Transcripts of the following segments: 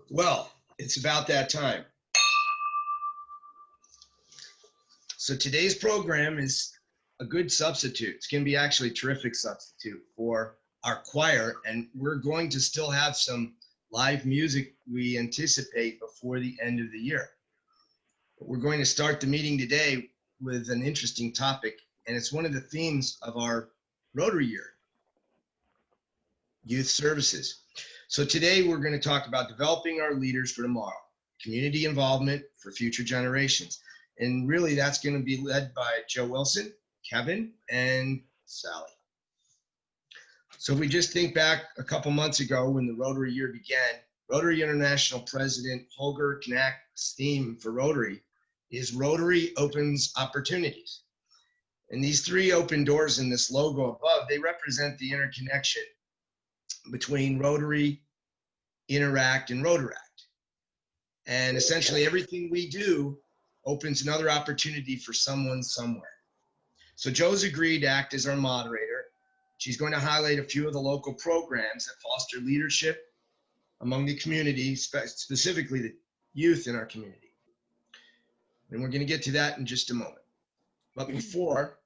Well, it's about that time. So today's program is a good substitute. It's going to be actually a terrific substitute for our choir, and we're going to still have some live music we anticipate before the end of the year. But we're going to start the meeting today with an interesting topic, and it's one of the themes of our Rotary Year, youth services. So today we're going to talk about developing our leaders for tomorrow, community involvement for future generations. And really that's going to be led by Joe Wilson, Kevin, and Sally. So if we just think back a couple months ago when the Rotary Year began, Rotary International President Holger Knack's theme for Rotary is Rotary Opens Opportunities. And these three open doors in this logo above, they represent the interconnection between Rotary, Interact, and Rotaract. And essentially everything we do opens another opportunity for someone somewhere. So Joe's agreed to act as our moderator. She's going to highlight a few of the local programs that foster leadership among the community, specifically the youth in our community. And we're going to get to that in just a moment. But before,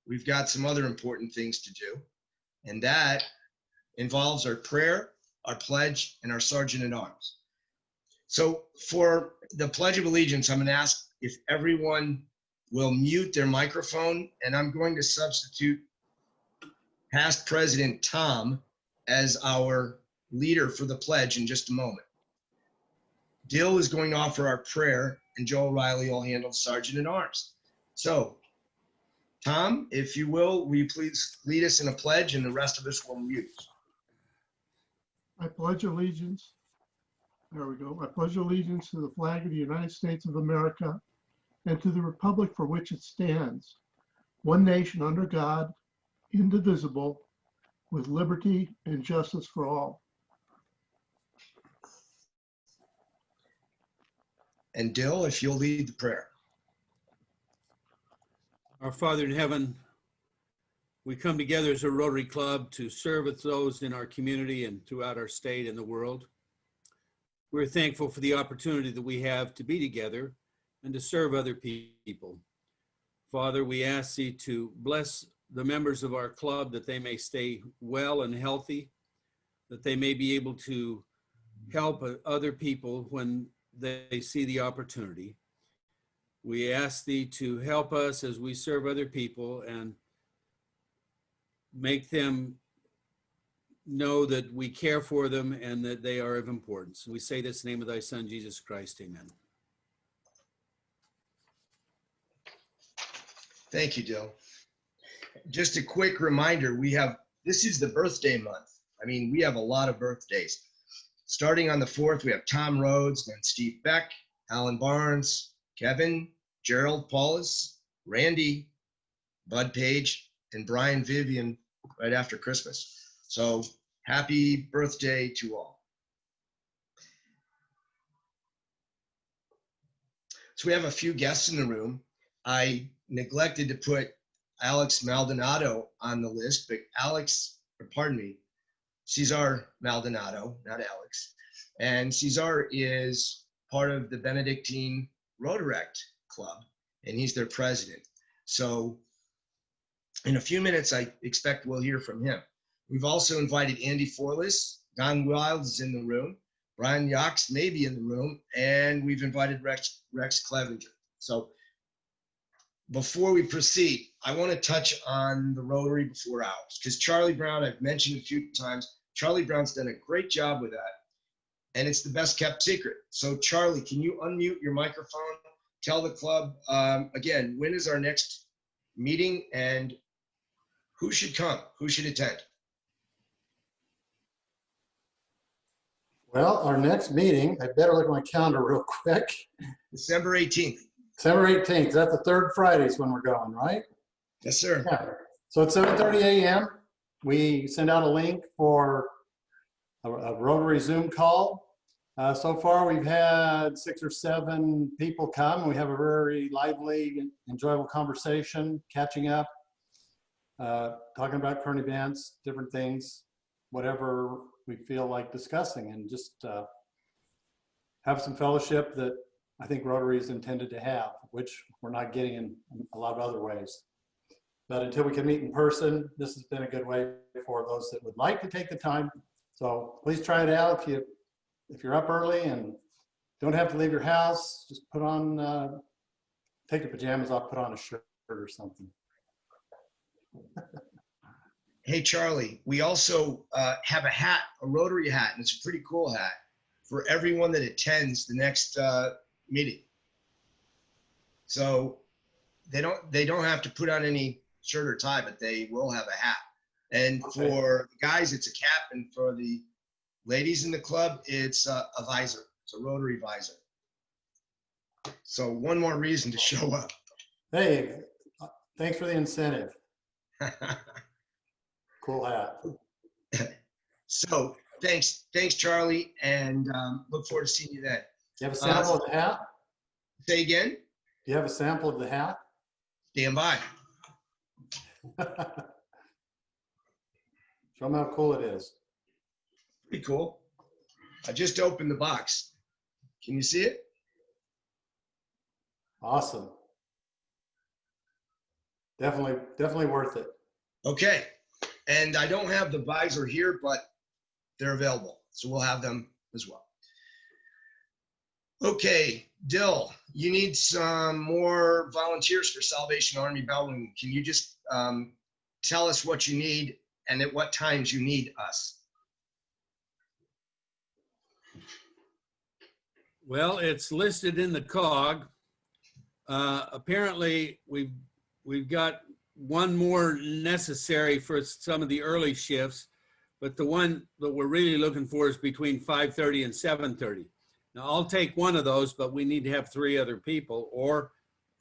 we've got some other important things to do, and that involves our prayer, our pledge, and our Sergeant at Arms. So for the Pledge of Allegiance, I'm going to ask if everyone will mute their microphone, and I'm going to substitute past President Tom as our leader for the pledge in just a moment. Dill is going to offer our prayer, and Joe O'Reilly will handle Sergeant at Arms. So, Tom, if you will you please lead us in a pledge, and the rest of us will mute. I pledge allegiance. There we go. I pledge allegiance to the flag of the United States of America and to the republic for which it stands, one nation under God, indivisible, with liberty and justice for all. And Dill, if you'll lead the prayer. Our Father in heaven, we come together as a Rotary Club to serve with those in our community and throughout our state and the world. We're thankful for the opportunity that we have to be together and to serve other people. Father, we ask Thee to bless the members of our club that they may stay well and healthy, that they may be able to help other people when they see the opportunity. We ask Thee to help us as we serve other people and make them know that we care for them and that they are of importance. We say this in the name of Thy Son, Jesus Christ, amen. Thank you, Dill. Just a quick reminder, this is the birthday month. I mean, we have a lot of birthdays. Starting on the 4th, we have Tom Rhodes, then Steve Beck, Alan Barnes, Kevin, Gerald Paulus, Randy, Bud Page, and Brian Vivian right after Christmas. So happy birthday to all. So we have a few guests in the room. I neglected to put Alex Maldonado on the list, but Cesar Maldonado, not Alex. And Cesar is part of the Benedictine Rotaract Club, and he's their president. So in a few minutes, I expect we'll hear from him. We've also invited Andy Forlis, Don Wild is in the room, Brian Yox may be in the room, and we've invited Rex Clevenger. So before we proceed, I want to touch on the Rotary Before Hours, because Charlie Brown, I've mentioned a few times, Charlie Brown's done a great job with that, and it's the best kept secret. So Charlie, can you unmute your microphone? Tell the club, again, when is our next meeting and who should come? Who should attend? Well, our next meeting, I better look at my calendar real quick. December 18th. December 18th, that's the third Fridays when we're going, right? Yes, sir. Yeah. So at 7:30 a.m., we send out a link for a Rotary Zoom call. So far, we've had 6 or 7 people come. We have a very lively, enjoyable conversation, catching up, talking about current events, different things, whatever we feel like discussing, and just have some fellowship that I think Rotary is intended to have, which we're not getting in a lot of other ways. But until we can meet in person, this has been a good way for those that would like to take the time. So please try it out. If you're up early and don't have to leave your house, just put on, take your pajamas off, put on a shirt or something. Hey, Charlie, we also have a hat, a Rotary hat, and it's a pretty cool hat for everyone that attends the next meeting. So they don't have to put on any shirt or tie, but they will have a hat. And Okay. for the guys, it's a cap, and for the ladies in the club, it's a visor. It's a Rotary visor. So one more reason to show up. Hey, thanks for the incentive. Cool hat. So thanks, Charlie, and look forward to seeing you then. You have a sample of the hat? Say again? Do you have a sample of the hat? Stand by. Show them how cool it is. Pretty cool. I just opened the box. Can you see it? Awesome. Definitely worth it. Okay. And I don't have the visor here, but they're available. So we'll have them as well. Okay, Dill, you need some more volunteers for Salvation Army Bellwood. Can you just tell us what you need and at what times you need us? Well, it's listed in the COG. Apparently, we've got one more necessary for some of the early shifts, but the one that we're really looking for is between 5:30 and 7:30. Now, I'll take one of those, but we need to have 3 other people, or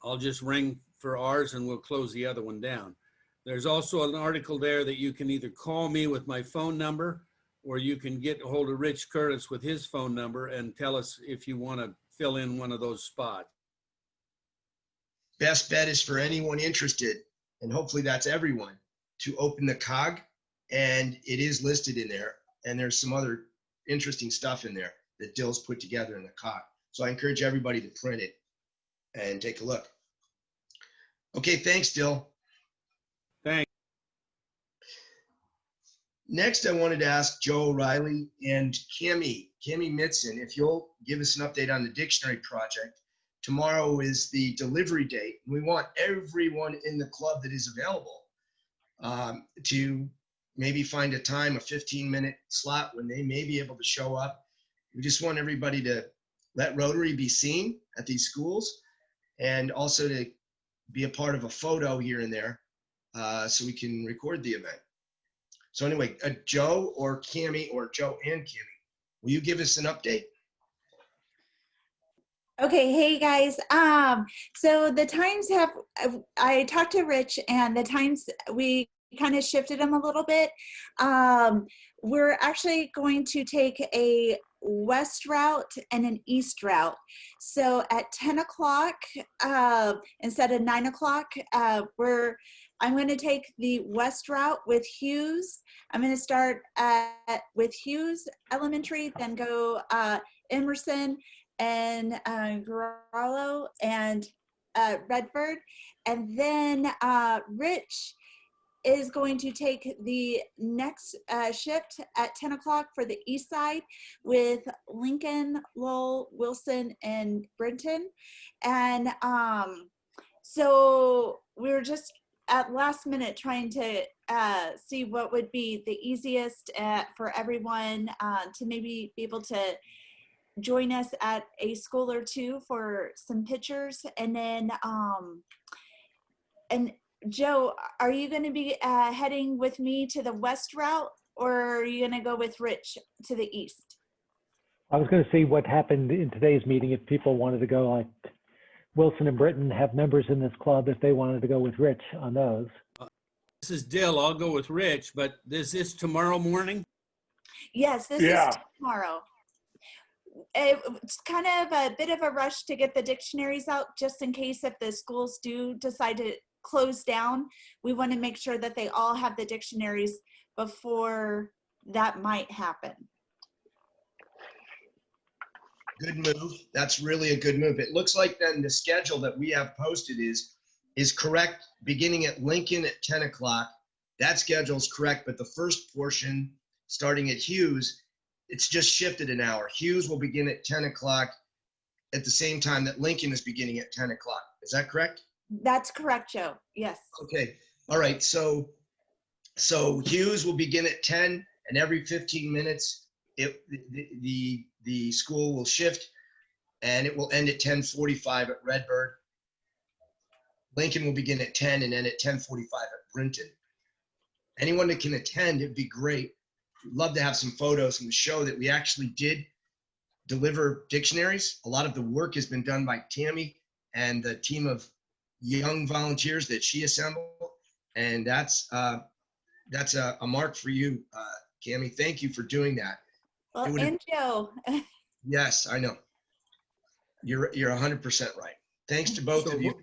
I'll just ring for ours and we'll close the other one down. There's also an article there that you can either call me with my phone number, or you can get a hold of Rich Curtis with his phone number and tell us if you want to fill in one of those spots. Best bet is for anyone interested, and hopefully that's everyone, to open the COG, and it is listed in there. And there's some other interesting stuff in there that Dill's put together in the COG. So I encourage everybody to print it and take a look. Okay, thanks, Dill. Thanks. Next, I wanted to ask Joe O'Reilly and Cami Mitson, if you'll give us an update on the dictionary project. Tomorrow is the delivery date. We want everyone in the club that is available to maybe find a time, a 15-minute slot when they may be able to show up. We just want everybody to let Rotary be seen at these schools, and also to be a part of a photo here and there so we can record the event. So anyway, Joe or Cami, or Joe and Cami, will you give us an update? Okay, hey guys. So the times I talked to Rich, and the times we kind of shifted them a little bit. We're actually going to take a west route and an east route. So at 10 o'clock, instead of 9 o'clock, I'm going to take the west route with Hughes. I'm going to start with Hughes Elementary, then go Emerson and Garalo and Redford. And then Rich is going to take the next shift at 10 o'clock for the east side with Lincoln, Lowell, Wilson, and Brenton. And so we were just at last minute trying to see what would be the easiest for everyone to maybe be able to join us at a school or two for some pictures. And then, and Joe, are you going to be heading with me to the west route, or are you going to go with Rich to the east? I was going to see what happened in today's meeting if people wanted to go, like Wilson and Britton have members in this club, if they wanted to go with Rich on those. This is Dill. I'll go with Rich, but is this tomorrow morning? Yes, this is tomorrow. it's kind of a bit of a rush to get the dictionaries out, just in case if the schools do decide to close down. We want to make sure that they all have the dictionaries before that might happen. Good move. That's really a good move. It looks like then the schedule that we have posted is correct, beginning at Lincoln at 10 o'clock. That schedule is correct, but the first portion starting at Hughes, it's just shifted an hour. Hughes will begin at 10 o'clock at the same time that Lincoln is beginning at 10 o'clock. Is that correct? That's correct, Joe. Yes. Okay. All right. So Hughes will begin at 10, and every 15 minutes, the school will shift, and it will end at 10:45 at Redbird. Lincoln will begin at 10 and end at 10:45 at Brinton. Anyone that can attend, it'd be great. We'd love to have some photos and show that we actually did deliver dictionaries. A lot of the work has been done by Tammy and the team of young volunteers that she assembled, and that's a mark for you, Cami. Thank you for doing that. Well, It would've- and Joe. Yes, I know. You're 100% right. Thanks to both So of you.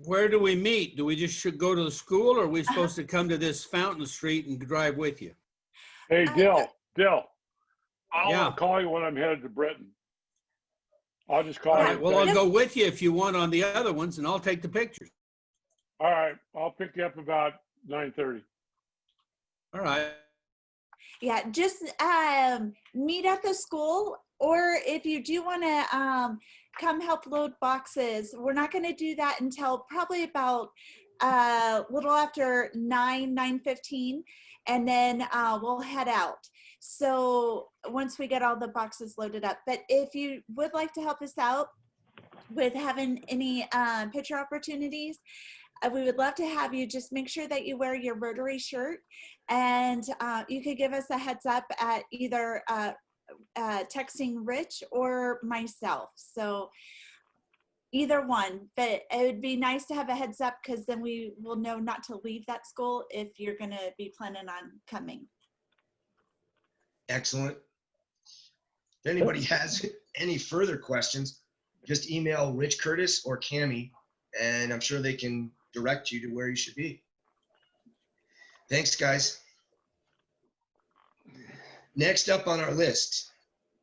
Where do we meet? Do we just should go to the school, or are we supposed to come to this Fountain Street and drive with you? Hey, Dill, I'll Yeah. call you when I'm headed to Britain. I'll just call All you. right, well, I'll go with you if you want on the other ones, and I'll take the pictures. All right, I'll pick you up about 9:30. All right. Yeah, just meet at the school, or if you do want to come help load boxes, we're not going to do that until probably about little after 9:15, and then we'll head out. So once we get all the boxes loaded up, but if you would like to help us out with having any picture opportunities, we would love to have you. Just make sure that you wear your Rotary shirt, and you could give us a heads up at either texting Rich or myself. So either one, but it would be nice to have a heads up, because then we will know not to leave that school if you're going to be planning on coming. Excellent. If anybody has any further questions, just email Rich Curtis or Cami, and I'm sure they can direct you to where you should be. Thanks, guys. Next up on our list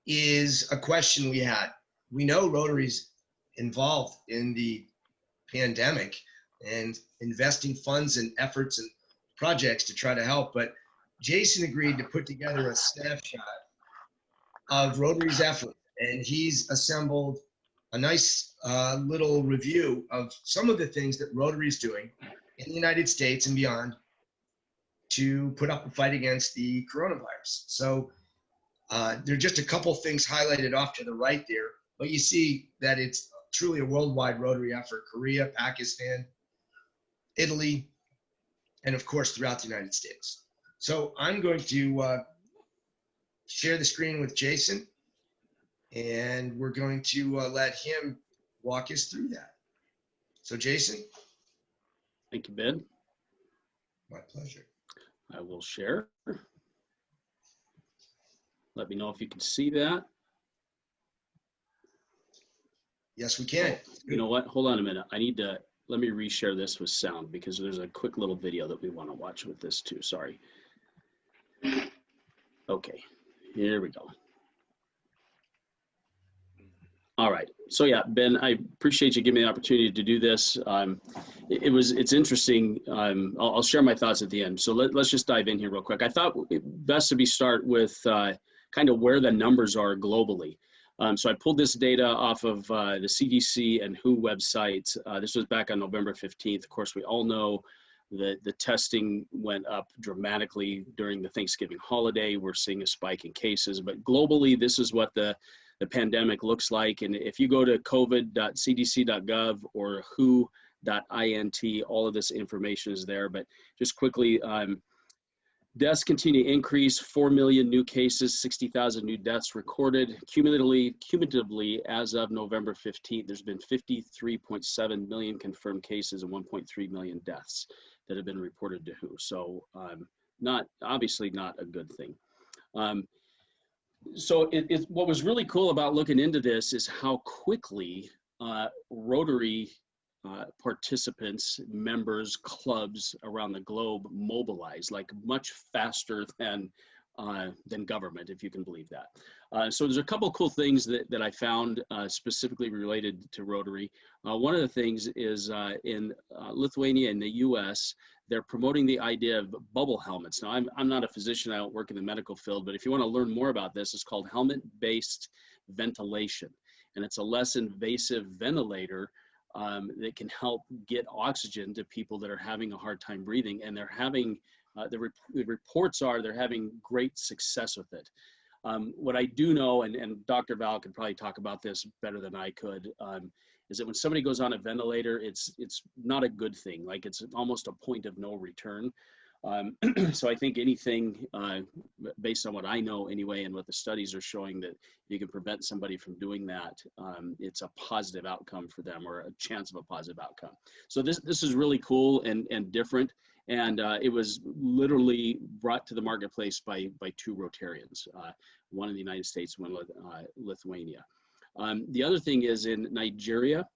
is a question we had. We know Rotary's involved in the pandemic and investing funds and efforts and projects to try to help, but Jason agreed to put together a snapshot of Rotary's effort, and he's assembled a nice little review of some of the things that Rotary is doing in the United States and beyond to put up a fight against the coronavirus. So there are just a couple things highlighted off to the right there, but you see that it's truly a worldwide Rotary effort: Korea, Pakistan, Italy, and of course throughout the United States. So I'm going to share the screen with Jason, and we're going to let him walk us through that. So Jason. Thank you, Ben. My pleasure. I will share. Let me know if you can see that. Yes, we can. You know what? Hold on a minute. Let me reshare this with sound, because there's a quick little video that we want to watch with this too. Sorry. Okay, here we go. All right. So yeah, Ben, I appreciate you giving me the opportunity to do this. It's interesting. I'll share my thoughts at the end. So let's just dive in here real quick. I thought it best to start with kind of where the numbers are globally. So I pulled this data off of the CDC and WHO website. This was back on November 15th. Of course, we all know that the testing went up dramatically during the Thanksgiving holiday. We're seeing a spike in cases, but globally, this is what the pandemic looks like. And if you go to covid.cdc.gov or who.int, all of this information is there. But just quickly, deaths continue to increase. 4 million new cases, 60,000 new deaths recorded. Cumulatively, as of November 15th, there's been 53.7 million confirmed cases and 1.3 million deaths that have been reported to WHO. So obviously not a good thing. So what was really cool about looking into this is how quickly Rotary participants, members, clubs around the globe mobilize, like much faster than government, if you can believe that. So there's a couple of cool things that I found specifically related to Rotary. One of the things is in Lithuania and the US, they're promoting the idea of bubble helmets. Now, I'm not a physician, I don't work in the medical field, but if you want to learn more about this, it's called helmet-based ventilation. And it's a less invasive ventilator that can help get oxygen to people that are having a hard time breathing. And they're having, the reports are they're having great success with it. What I do know, and Dr. Val could probably talk about this better than I could, is that when somebody goes on a ventilator, it's not a good thing. Like it's almost a point of no return. So I think anything based on what I know anyway, and what the studies are showing, that you can prevent somebody from doing that, it's a positive outcome for them, or a chance of a positive outcome. So this is really cool and different. And it was literally brought to the marketplace by two Rotarians, one in the United States, one in Lithuania. The other thing is in Nigeria,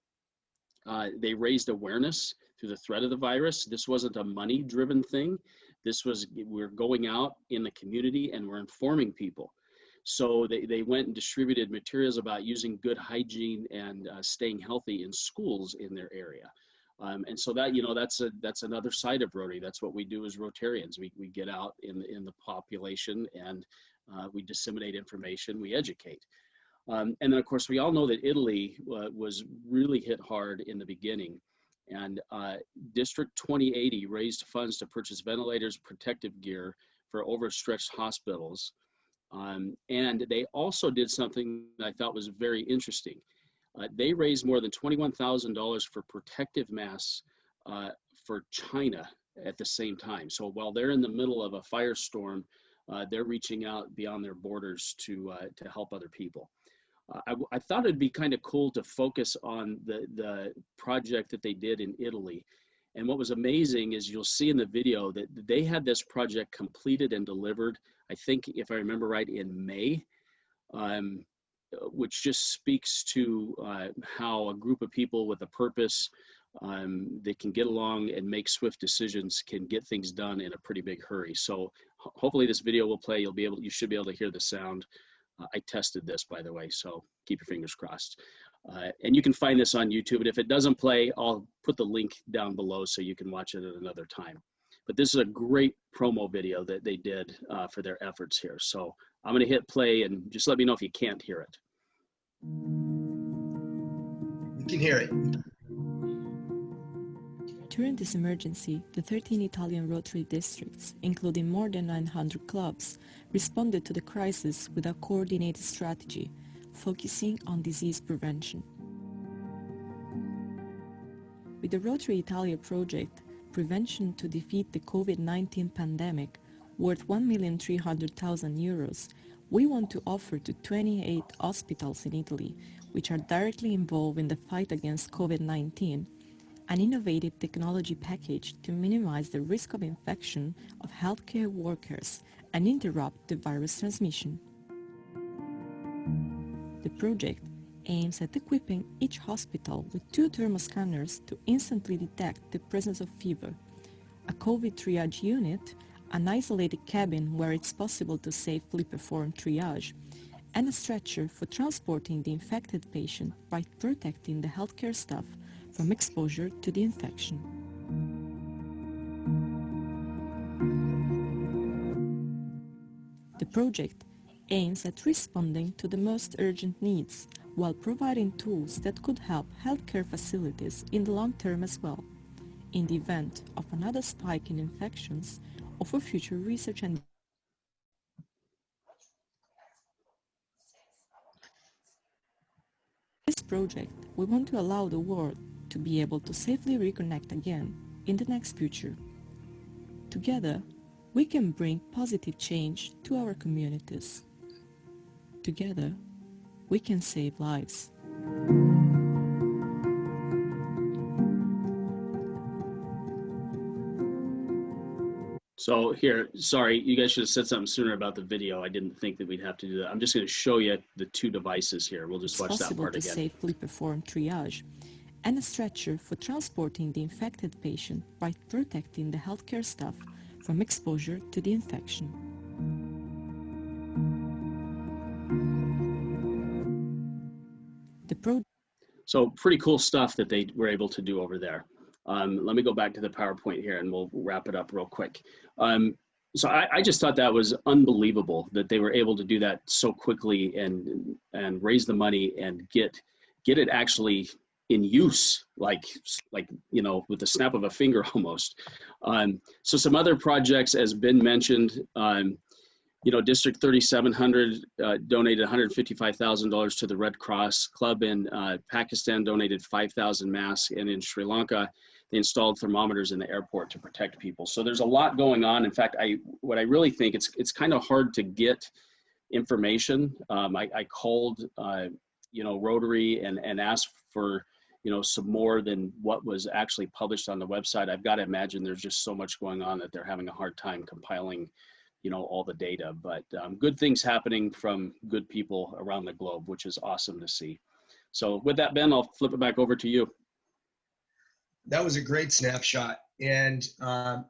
they raised awareness through the threat of the virus. This wasn't a money-driven thing. This was, we're going out in the community and we're informing people. So they went and distributed materials about using good hygiene and staying healthy in schools in their area. And so that, that's another side of Rotary. That's what we do as Rotarians. We get out in the population and we disseminate information, we educate. And then of course, we all know that Italy was really hit hard in the beginning. And District 2080 raised funds to purchase ventilators, protective gear for overstretched hospitals. And they also did something that I thought was very interesting. They raised more than $21,000 for protective masks for China at the same time. So while they're in the middle of a firestorm, they're reaching out beyond their borders to help other people. I thought it'd be kind of cool to focus on the project that they did in Italy. And what was amazing is you'll see in the video that they had this project completed and delivered, I think, if I remember right, in May, which just speaks to how a group of people with a purpose, they can get along and make swift decisions, can get things done in a pretty big hurry. So hopefully this video will play. You should be able to hear the sound. I tested this, by the way, so keep your fingers crossed. And you can find this on YouTube, and if it doesn't play, I'll put the link down below so you can watch it at another time. But this is a great promo video that they did for their efforts here. So I'm gonna hit play and just let me know if you can't hear it. You can hear it. During this emergency, the 13 Italian Rotary districts, including more than 900 clubs, responded to the crisis with a coordinated strategy, focusing on disease prevention. With the Rotary Italia project, Prevention to Defeat the COVID-19 Pandemic, worth €1,300,000, we want to offer to 28 hospitals in Italy, which are directly involved in the fight against COVID-19, an innovative technology package to minimize the risk of infection of healthcare workers and interrupt the virus transmission. The project aims at equipping each hospital with 2 thermoscanners to instantly detect the presence of fever, a COVID triage unit, an isolated cabin where it's possible to safely perform triage, and a stretcher for transporting the infected patient by protecting the healthcare staff from exposure to the infection. The project aims at responding to the most urgent needs while providing tools that could help healthcare facilities in the long term as well, in the event of another spike in infections or for future research and this project, we want to allow the world to be able to safely reconnect again in the next future. Together, we can bring positive change to our communities. Together, we can save lives. So here, sorry, you guys should have said something sooner about the video. I didn't think that we'd have to do that. I'm just going to show you the two devices here. We'll just It's watch that possible part to again. safely perform triage, and a stretcher for transporting the infected patient by protecting the healthcare staff from exposure to the infection. So pretty cool stuff that they were able to do over there. Let me go back to the PowerPoint here and we'll wrap it up real quick. So I just thought that was unbelievable that they were able to do that so quickly and raise the money and get it actually in use, like you know, with the snap of a finger almost. So some other projects, as Ben mentioned, you know, District 3700 donated $155,000 to the Red Cross Club in Pakistan, donated 5,000 masks, and in Sri Lanka, they installed thermometers in the airport to protect people. So there's a lot going on. In fact, what I really think it's kind of hard to get information. I called, you know, Rotary and asked for, you know, some more than what was actually published on the website. I've got to imagine there's just so much going on that they're having a hard time compiling, you know, all the data, but good things happening from good people around the globe, which is awesome to see. So with that, Ben, I'll flip it back over to you. That was a great snapshot, and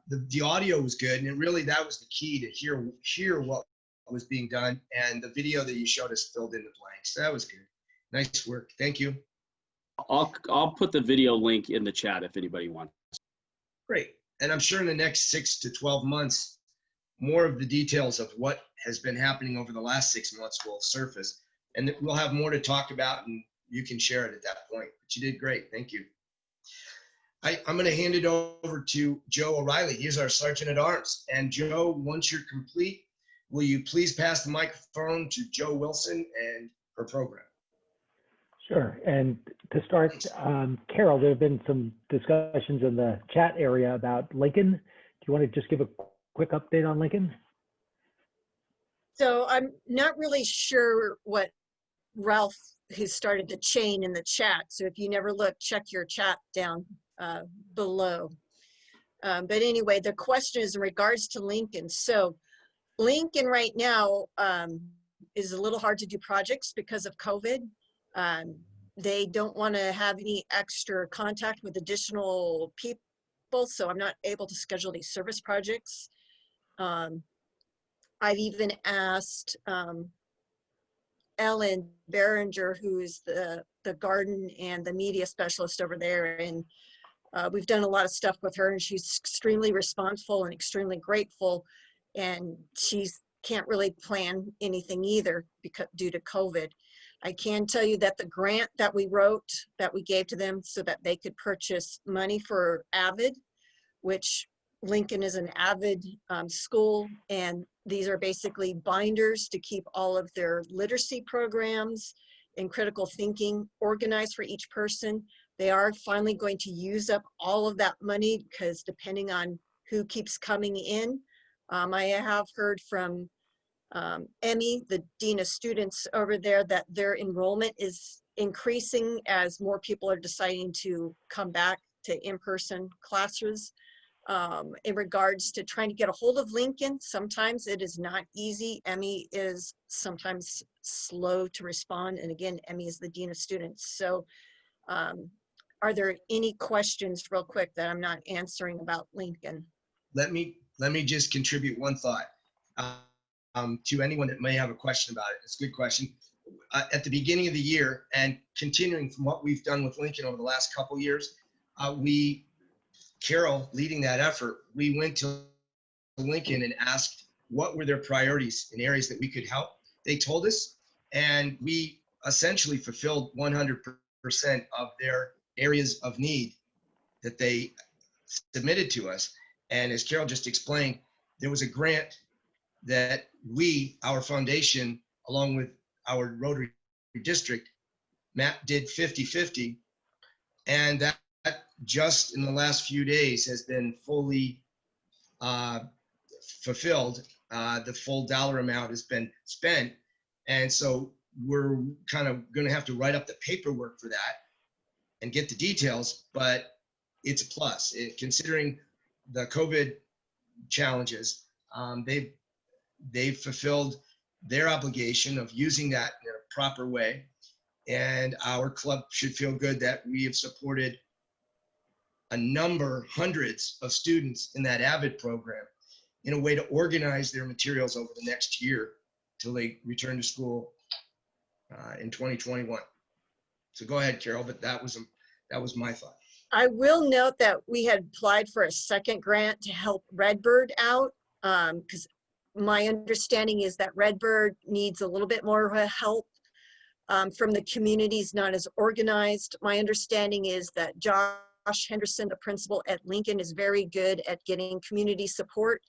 the audio was good, and really that was the key to hear what was being done, and the video that you showed us filled in the blanks. That was good. Nice work. Thank you. I'll put the video link in the chat if anybody wants. Great. And I'm sure in the next 6 to 12 months, more of the details of what has been happening over the last 6 months will surface, and we'll have more to talk about, and you can share it at that point. But you did great. Thank you. I'm going to hand it over to Joe O'Reilly. He's our Sergeant at Arms. And Joe, once you're complete, will you please pass the microphone to Joe Wilson and her program? Sure. And to start, Carol, there have been some discussions in the chat area about Lincoln. Do you want to just give a quick update on Lincoln? So I'm not really sure what Ralph has started the chain in the chat. So if you never look, check your chat down below. But anyway, the question is in regards to Lincoln. So Lincoln right now is a little hard to do projects because of COVID. They don't want to have any extra contact with additional people, so I'm not able to schedule these service projects. I've even asked Ellen Behringer, who's the garden and the media specialist over there, and we've done a lot of stuff with her, and she's extremely responsive and extremely grateful, and she can't really plan anything either because due to COVID. I can tell you that the grant that we wrote, that we gave to them so that they could purchase money for AVID, which Lincoln is an AVID school, and these are basically binders to keep all of their literacy programs and critical thinking organized for each person. They are finally going to use up all of that money because depending on who keeps coming in, I have heard from Emmy, the Dean of Students over there, that their enrollment is increasing as more people are deciding to come back to in-person classes. In regards to trying to get a hold of Lincoln, sometimes it is not easy. Emmy is sometimes slow to respond. And again, Emmy is the Dean of Students. So are there any questions real quick that I'm not answering about Lincoln? Let me just contribute one thought to anyone that may have a question about it. It's a good question. At the beginning of the year and continuing from what we've done with Lincoln over the last couple of years, Carol leading that effort, we went to Lincoln and asked what were their priorities in areas that we could help. They told us, and we essentially fulfilled 100% of their areas of need that they submitted to us. And as Carol just explained, there was a grant that our foundation, along with our Rotary District, Matt did 50-50, and that just in the last few days has been fully fulfilled. The full dollar amount has been spent, and so we're kind of going to have to write up the paperwork for that and get the details, but it's a plus. Considering the COVID challenges, they've fulfilled their obligation of using that in a proper way. And our club should feel good that we have supported hundreds of students in that AVID program in a way to organize their materials over the next year till they return to school in 2021. So go ahead, Carol, but that was my thought. I will note that we had applied for a second grant to help Redbird out, because my understanding is that Redbird needs a little bit more help from the communities, not as organized. My understanding is that Josh Henderson, the principal at Lincoln, is very good at getting community support.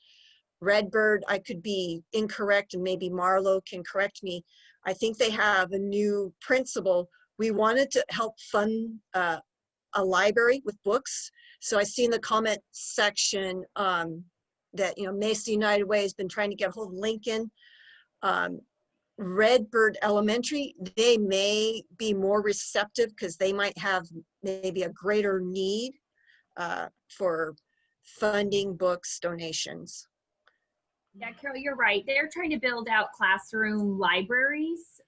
Redbird, I could be incorrect, and maybe Marlo can correct me. I think they have a new principal. We wanted to help fund a library with books. So I see in the comment section that, you know, Mesa United Way has been trying to get a hold of Lincoln. Redbird Elementary, they may be more receptive because they might have maybe a greater need for funding books donations. Yeah, Carol, you're right. They're trying to build out classroom libraries.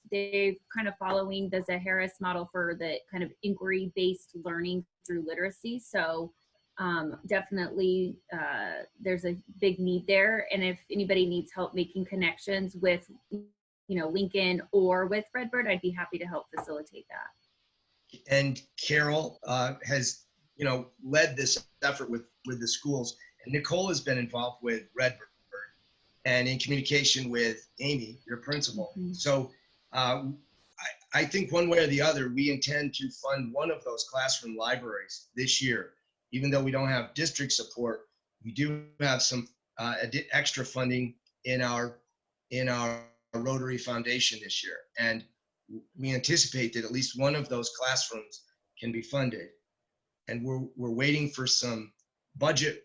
They're kind of following the Zaharis model for the kind of inquiry-based learning through literacy. So definitely there's a big need there. And if anybody needs help making connections with, you know, Lincoln or with Redbird, I'd be happy to help facilitate that. And Carol has, you know, led this effort with the schools. And Nicole has been involved with Redbird and in communication with Amy, your principal. Mm-hmm. So I think one way or the other, we intend to fund one of those classroom libraries this year. Even though we don't have district support, we do have some extra funding in our Rotary Foundation this year. And we anticipate that at least one of those classrooms can be funded. And we're waiting for some budget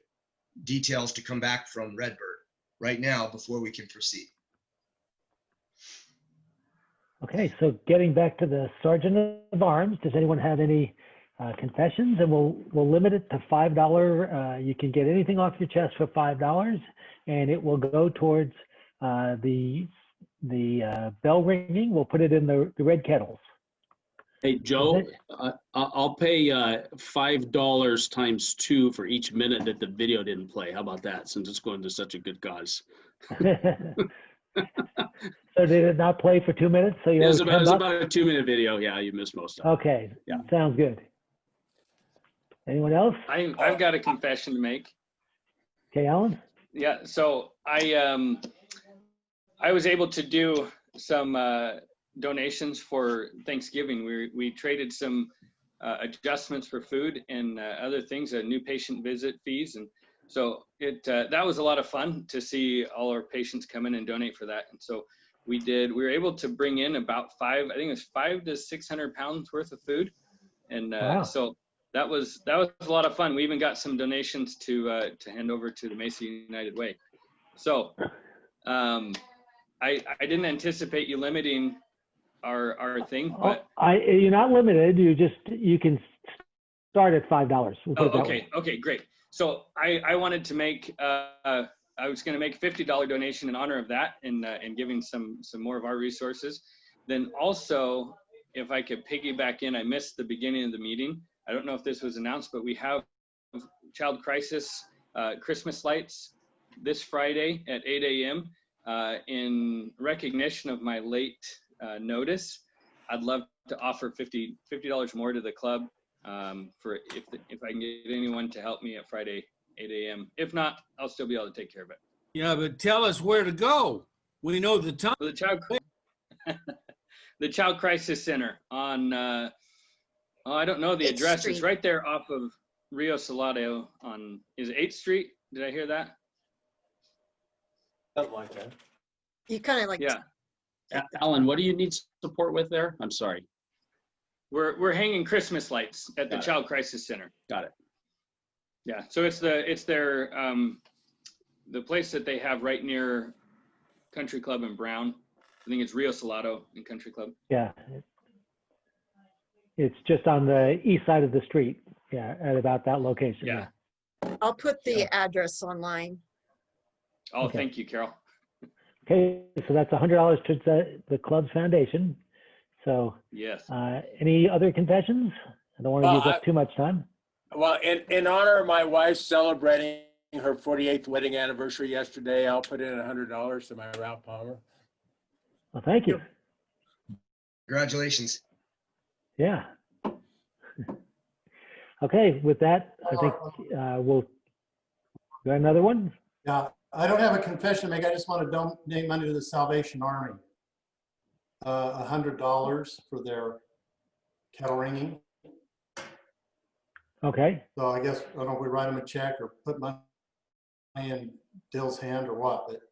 details to come back from Redbird right now before we can proceed. Okay, so getting back to the Sergeant of Arms, does anyone have any confessions? And we'll limit it to $5. You can get anything off your chest for $5, and it will go towards the bell ringing. We'll put it in the red kettles. Hey, Joe, I'll pay $5 times 2 for each minute that the video didn't play. How about that, since it's going to such a good cause? So did it not play for 2 minutes? So it was about a 2-minute video. Yeah, you missed most of it. Okay, yeah. Sounds good. Anyone else? I've got a confession to make. Okay, Alan? Yeah, so I was able to do some donations for Thanksgiving. We traded some adjustments for food and other things, new patient visit fees, and so that was a lot of fun to see all our patients come in and donate for that. And so we were able to bring in about 500 to 600 pounds worth of food, and wow. So that was a lot of fun. We even got some donations to hand over to the Mesa United Way. So I didn't anticipate you limiting our thing, but you're not limited. You can start at $5. We'll okay, great. So I wanted to make I was going to make a $50 donation in honor of that and giving some more of our resources. Then also, if I could piggyback in, I missed the beginning of the meeting. I don't know if this was announced, but we have Child Crisis Christmas lights this Friday at 8 a.m. In recognition of my late notice, I'd love to offer $50 more to the club for if I can get anyone to help me at Friday 8 a.m. If not, I'll still be able to take care of it. Yeah, but tell us where to go. We know the time. The Child Crisis Center on I don't know the address. Street. It's right there off of Rio Salado on, is it 8th Street? Did I hear that? Something like that. You kind of like, yeah. Alan, what do you need support with there? I'm sorry. We're hanging Christmas lights at the Child Crisis Center. Got it. Yeah, so it's their the place that they have right near Country Club in Brown. I think it's Rio Salado and Country Club. Yeah, it's just on the east side of the street. Yeah, at about that location. Yeah. I'll put the address online. Oh, Okay. thank you, Carol. Okay, so that's $100 towards the club's foundation. So Yes. any other confessions? I don't want to use up too much time. Well, in honor of my wife celebrating her 48th wedding anniversary yesterday, I'll put in $100 to my Ralph Palmer. Well, thank you. Congratulations. Yeah. Okay, with that, I think we'll got another one. Yeah, I don't have a confession to make. I just want to donate money to the Salvation Army. $100 for their cattle ringing. Okay. So I guess, I don't know if we write them a check or put money in Dill's hand or what, but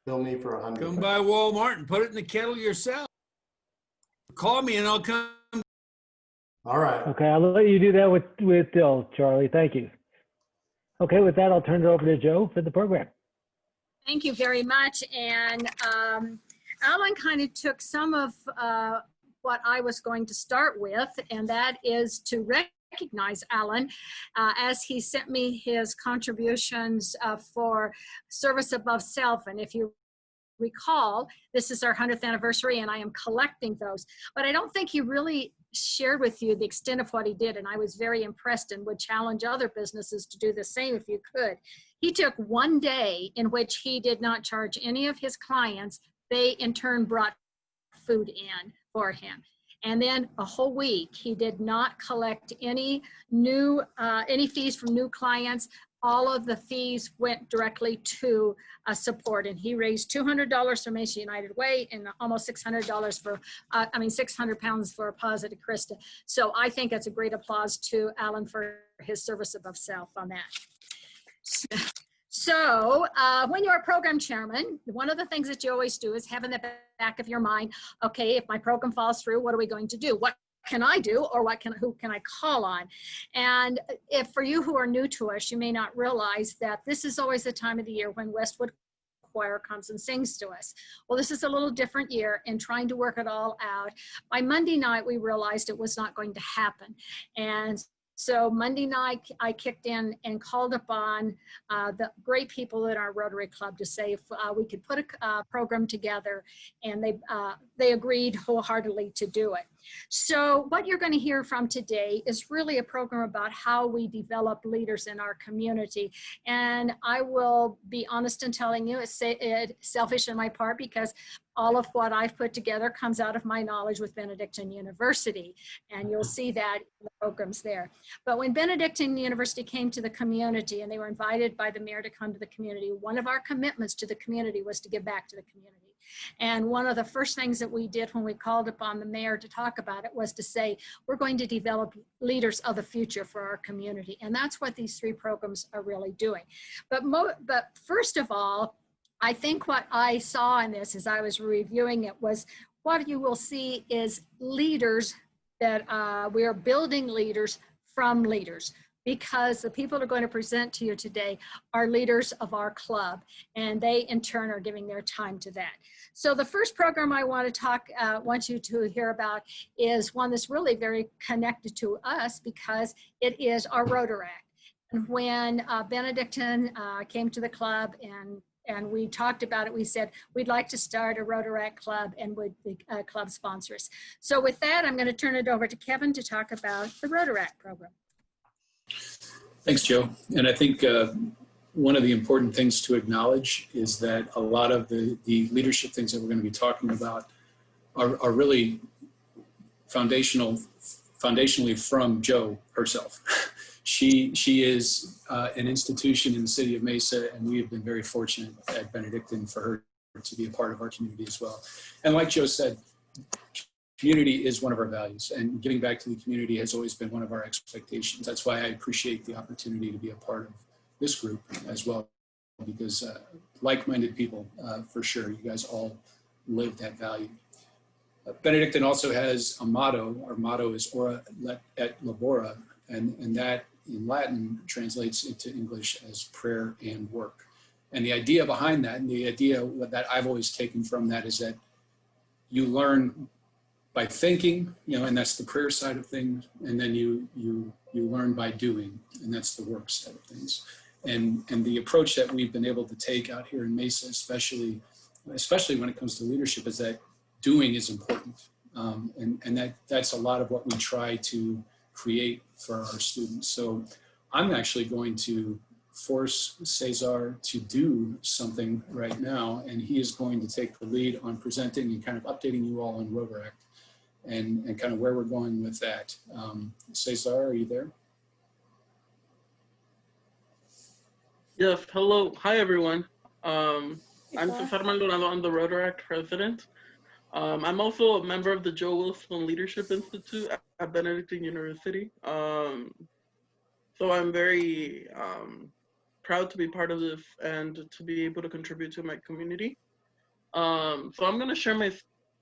bill me for 100. Come by Walmart and put it in the kettle yourself. Call me and I'll come. All right. Okay, I'll let you do that with Dill, Charlie. Thank you. Okay, with that, I'll turn it over to Joe for the program. Thank you very much. And Alan kind of took some of what I was going to start with, and that is to recognize Alan as he sent me his contributions for Service Above Self. And if you recall, this is our 100th anniversary and I am collecting those. But I don't think he really shared with you the extent of what he did, and I was very impressed and would challenge other businesses to do the same if you could. He took one day in which he did not charge any of his clients. They in turn brought food in for him. And then a whole week, he did not collect any fees from new clients. All of the fees went directly to support, and he raised $200 for Mason United Way and almost $600 for, 600 pounds for Positive Krista. So I think that's a great applause to Alan for his service above self on that. So when you're a program chairman, one of the things that you always do is have in the back of your mind, okay, if my program falls through, what are we going to do? What can I do, or who can I call on? And if for you who are new to us, you may not realize that this is always the time of the year when Westwood Choir comes and sings to us. Well, this is a little different year in trying to work it all out. By Monday night, we realized it was not going to happen. And so Monday night, I kicked in and called upon the great people in our Rotary Club to say if we could put a program together, and they agreed wholeheartedly to do it. So what you're going to hear from today is really a program about how we develop leaders in our community. And I will be honest in telling you, it's selfish on my part, because all of what I've put together comes out of my knowledge with Benedictine University. And you'll see that in the programs there. But when Benedictine University came to the community and they were invited by the mayor to come to the community, one of our commitments to the community was to give back to the community. And one of the first things that we did when we called upon the mayor to talk about it was to say, we're going to develop leaders of the future for our community. And that's what these three programs are really doing. But first of all, I think what I saw in this as I was reviewing it was what you will see is leaders that we are building leaders from leaders, because the people that are going to present to you today are leaders of our club, and they in turn are giving their time to that. So the first program I want to want you to hear about is one that's really very connected to us, because it is our Rotaract. And when Benedictine came to the club and we talked about it, we said, we'd like to start a Rotaract club, and would the club sponsor us. So with that, I'm going to turn it over to Kevin to talk about the Rotaract program. Thanks, Joe. And I think one of the important things to acknowledge is that a lot of the leadership things that we're going to be talking about are really foundationally from Joe herself. She is an institution in the city of Mesa, and we have been very fortunate at Benedictine for her to be a part of our community as well. And like Joe said, community is one of our values, and giving back to the community has always been one of our expectations. That's why I appreciate the opportunity to be a part of this group as well, because like-minded people, for sure, you guys all live that value. Benedictine also has a motto. Our motto is Ora et Labora, and that in Latin translates into English as prayer and work. And the idea behind that, and the idea that I've always taken from that, is that you learn by thinking, and that's the prayer side of things, and then you learn learn by doing, and that's the work side of things. And the approach that we've been able to take out here in Mesa, especially when it comes to leadership, is that doing is important. And that's a lot of what we try to create for our students. So I'm actually going to force Cesar to do something right now, and he is going to take the lead on presenting and kind of updating you all on Rotaract and kind of where we're going with that. Cesar, are you there? Yes, hello. Hi, everyone. I'm Cesar Maldonado. I'm the Rotaract president. I'm also a member of the Joe Wilson Leadership Institute at Benedictine University. So I'm very proud to be part of this and to be able to contribute to my community. So I'm going to share my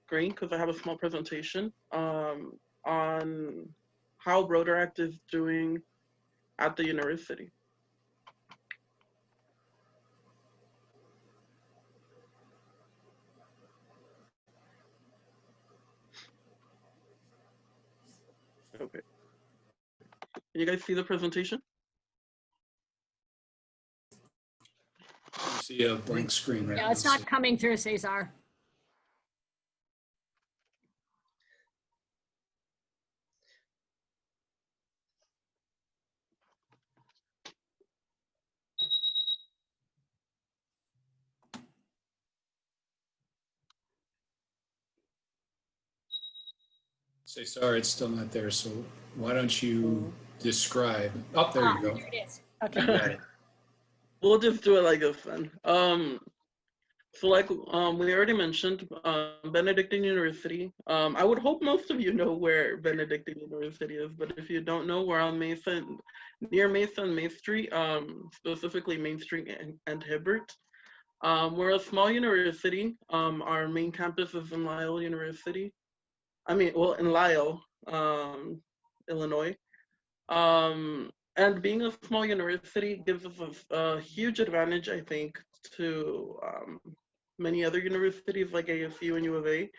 screen because I have a small presentation on how Rotaract is doing at the university. Okay. Can you guys see the presentation? I see a blank screen right now. Yeah, it's not coming through, Cesar. Cesar, it's still not there, so why don't you describe? Oh, there you go. There it is. Okay. You got it. We'll just do it like this then. So like we already mentioned, Benedictine University. I would hope most of you know where Benedictine University is, but if you don't know, we're on Mesa, near Mesa and Main Street, specifically Main Street and Hibbert. We're a small university. Our main campus is in Lisle University. In Lisle, Illinois. And being a small university gives us a huge advantage, I think, to many other universities like ASU and U of A,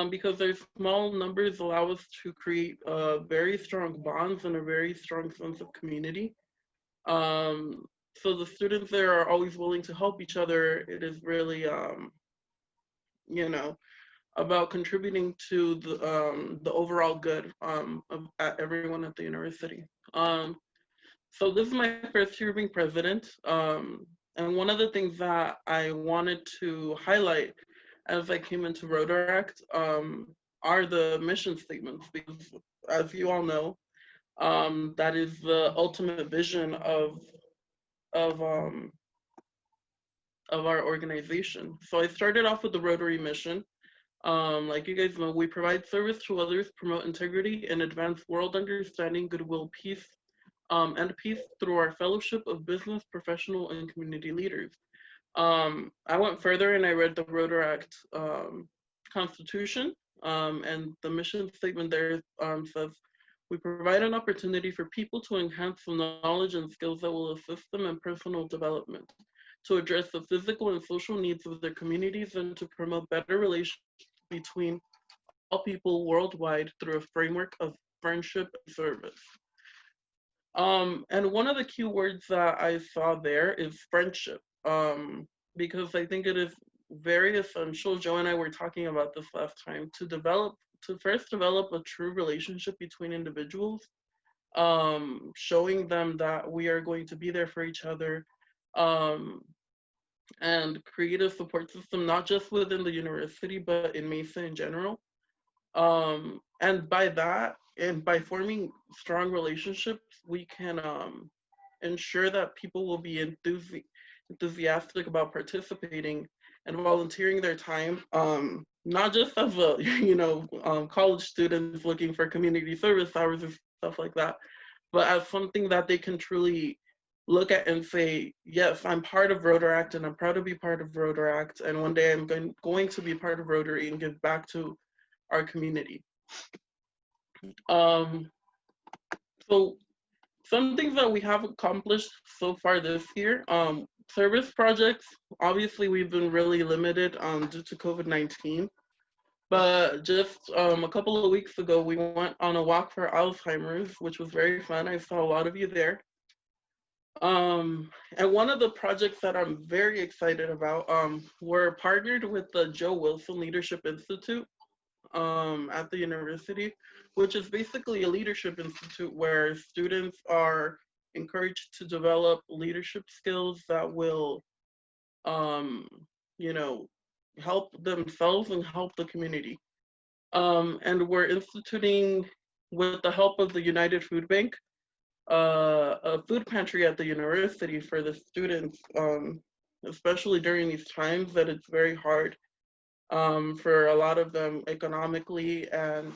because their small numbers allow us to create very strong bonds and a very strong sense of community. So the students there are always willing to help each other. It is really, about contributing to the overall good of everyone at the university. So this is my first year being president, and one of the things that I wanted to highlight as I came into Rotaract are the mission statements, because as you all know, that is the ultimate vision of our organization. So I started off with the Rotary mission. Like you guys know, we provide service to others, promote integrity, and advance world understanding, goodwill, peace, and peace through our fellowship of business, professional, and community leaders. I went further and I read the Rotaract Constitution, and the mission statement there says, we provide an opportunity for people to enhance the knowledge and skills that will assist them in personal development, to address the physical and social needs of their communities, and to promote better relations between all people worldwide through a framework of friendship and service. And one of the key words that I saw there is friendship, because I think it is very essential. Joe and I were talking about this last time, to first develop a true relationship between individuals, showing them that we are going to be there for each other, and create a support system, not just within the university, but in Mesa in general. And by that, and by forming strong relationships, we can ensure that people will be enthusiastic about participating and volunteering their time, not just as a college students looking for community service hours and stuff like that, but as something that they can truly look at and say, yes, I'm part of Rotaract and I'm proud to be part of Rotaract, and one day I'm going to be part of Rotary and give back to our community. So some things that we have accomplished so far this year, service projects, obviously we've been really limited due to COVID-19, But just a couple of weeks ago, we went on a walk for Alzheimer's, which was very fun. I saw a lot of you there. And one of the projects that I'm very excited about, we're partnered with the Joe Wilson Leadership Institute at the university, which is basically a leadership institute where students are encouraged to develop leadership skills that will, you know, help themselves and help the community. And we're instituting, with the help of the United Food Bank, a food pantry at the university for the students, especially during these times that it's very hard for a lot of them economically and,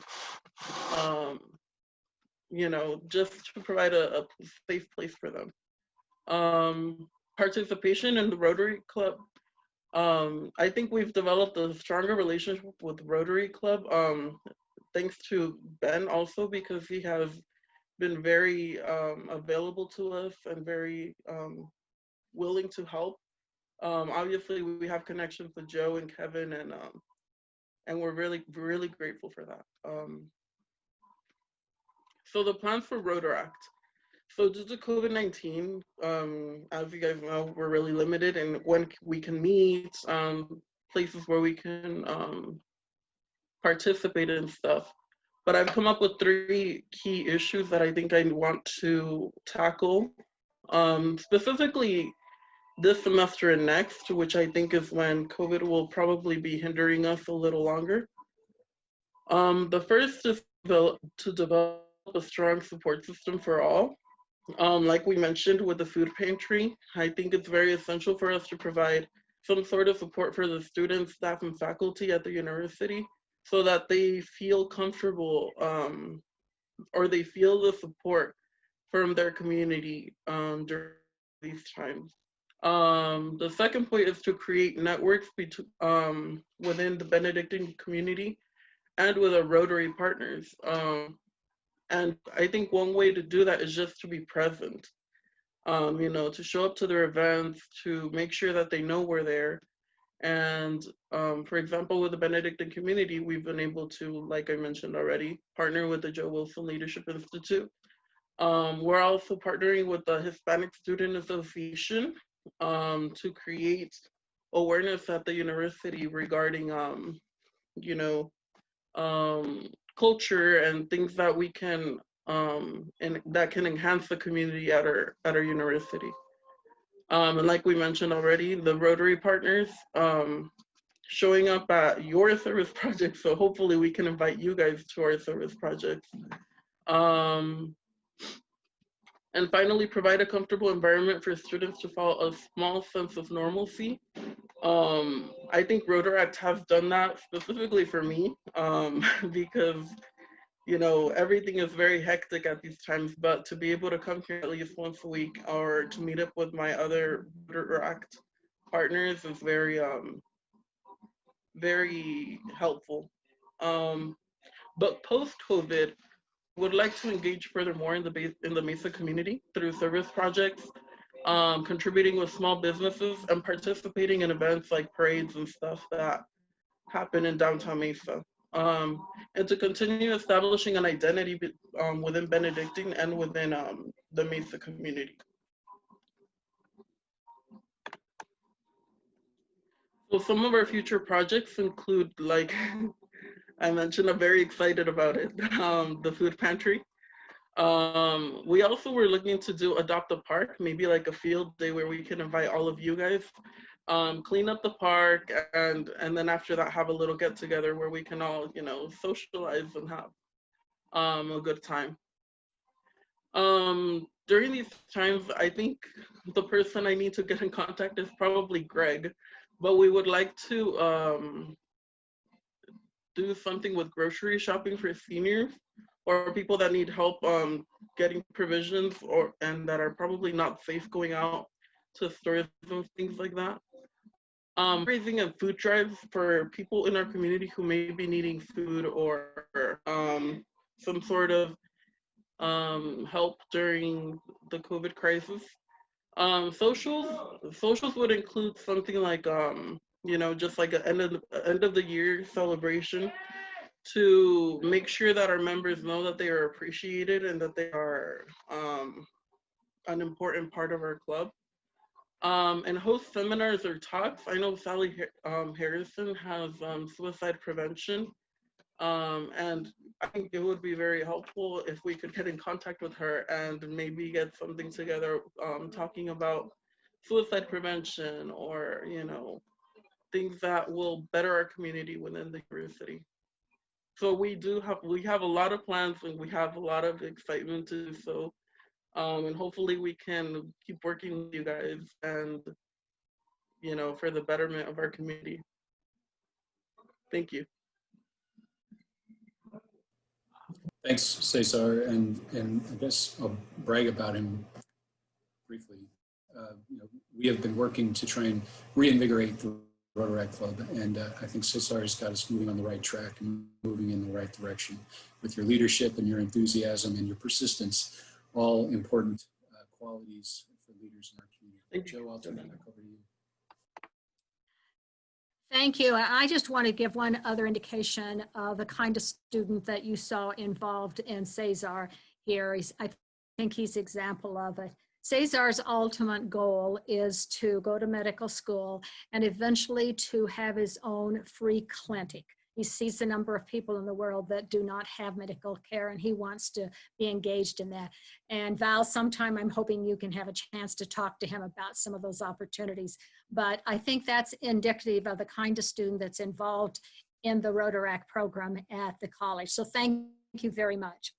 you know, just to provide a safe place for them. Participation in the Rotary Club. I think we've developed a stronger relationship with Rotary Club, thanks to Ben also, because he has been very available to us and very willing to help. Obviously, we have connections with Joe and Kevin, and we're really, really grateful for that. So the plans for Rotaract. So due to COVID-19, as you guys know, we're really limited in when we can meet, places where we can participate in stuff. But I've come up with 3 key issues that I think I want to tackle, specifically this semester and next, which I think is when COVID will probably be hindering us a little longer. The first is to develop a strong support system for all. Like we mentioned with the food pantry, I think it's very essential for us to provide some sort of support for the students, staff, and faculty at the university so that they feel comfortable or they feel the support from their community during these times. The second point is to create networks within the Benedictine community and with our Rotary partners. And I think one way to do that is just to be present, you know, to show up to their events, to make sure that they know we're there. And for example, with the Benedictine community, we've been able to, like I mentioned already, partner with the Joe Wilson Leadership Institute. We're also partnering with the Hispanic Student Association to create awareness at the university regarding, you know, culture and things that we can and that can enhance the community at our university. And like we mentioned already, the Rotary partners showing up at your service projects. So hopefully we can invite you guys to our service projects. And finally, provide a comfortable environment for students to feel a small sense of normalcy. I think Rotaract has done that specifically for me because, you know, everything is very hectic at these times, but to be able to come here at least once a week or to meet up with my other Rotaract partners is very, very helpful. But post-COVID, would like to engage furthermore in the Mesa community through service projects, contributing with small businesses and participating in events like parades and stuff that happen in downtown Mesa. And to continue establishing an identity within Benedictine and within the Mesa community. So some of our future projects include, like I mentioned, I'm very excited about it, the food pantry. We also were looking to do Adopt a Park, maybe like a field day where we can invite all of you guys, clean up the park, and then after that have a little get together where we can all, you know, socialize and have a good time. During these times, I think the person I need to get in contact is probably Greg, but we would like to do something with grocery shopping for seniors or people that need help getting provisions and that are probably not safe going out to stores and things like that. Raising a food drive for people in our community who may be needing food or some sort of help during the COVID crisis. Socials would include something like you know, just like an end of the year celebration, to make sure that our members know that they are appreciated and that they are an important part of our club. And host seminars or talks. I know Sally Harrison has suicide prevention, and I think it would be very helpful if we could get in contact with her and maybe get something together talking about suicide prevention, or, you know, things that will better our community within the university. So we have a lot of plans, and we have a lot of excitement to do so. And hopefully we can keep working with you guys, and, you know, for the betterment of our community. Thank you. Thanks, Cesar, and I guess I'll brag about him briefly. You know, we have been working to try and reinvigorate the Rotaract Club, and I think Cesar has got us moving on the right track and moving in the right direction with your leadership and your enthusiasm and your persistence, all important qualities for leaders in our community. Joe, I'll turn it back over to you. Thank you. I just want to give one other indication of the kind of student that you saw involved in Cesar here. I think he's an example of it. Cesar's ultimate goal is to go to medical school and eventually to have his own free clinic. He sees the number of people in the world that do not have medical care, and he wants to be engaged in that. And Val, sometime I'm hoping you can have a chance to talk to him about some of those opportunities. But I think that's indicative of the kind of student that's involved in the Rotaract program at the college. So thank you very much.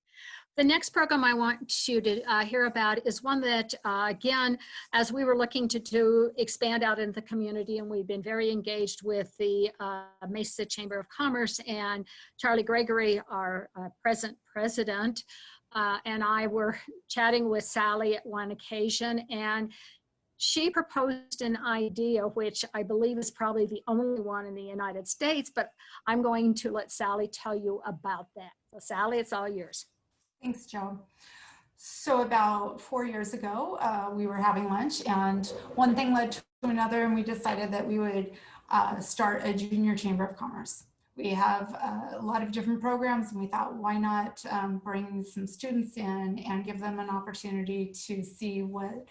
The next program I want you to hear about is one that, again, as we were looking to expand out into the community, and we've been very engaged with the Mesa Chamber of Commerce, and Charlie Gregory, our present president, and I were chatting with Sally at one occasion, and she proposed an idea, which I believe is probably the only one in the United States, but I'm going to let Sally tell you about that. So Sally, it's all yours. Thanks, Joe. So about 4 years ago, we were having lunch, and one thing led to another, and we decided that we would start a junior chamber of commerce. We have a lot of different programs, and we thought, why not bring some students in and give them an opportunity to see what